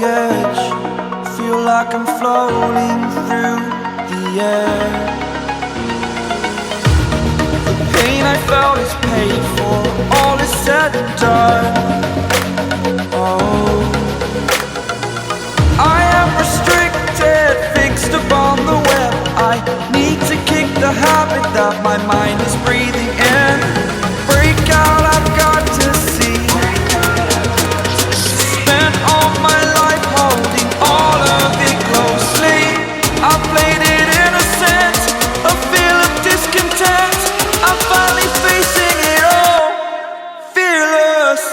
edge, feel like I'm floating through the air. The pain I felt is paid for, all is said and done. Oh, I am restricted, fixed upon the web. I need to kick the habit that my mind is breathing in. Break out, I've got to see. Spent all my life holding all of it closely. I played it innocent, a feel of discontent. I'm finally facing it all, fearless.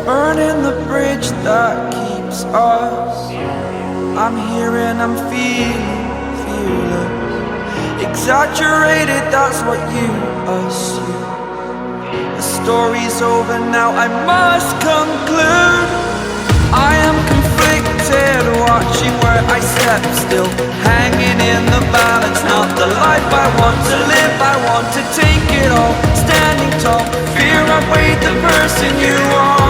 Burning the bridge that keeps us. I'm here and I'm feeling fearless. Exaggerated, that's what you assume. The story's over now, I must conclude. I am conflicted, watching where I step still, hanging in the balance. Not the life I want to live, I want to take it all. Standing tall, fear I've weighed the person you are.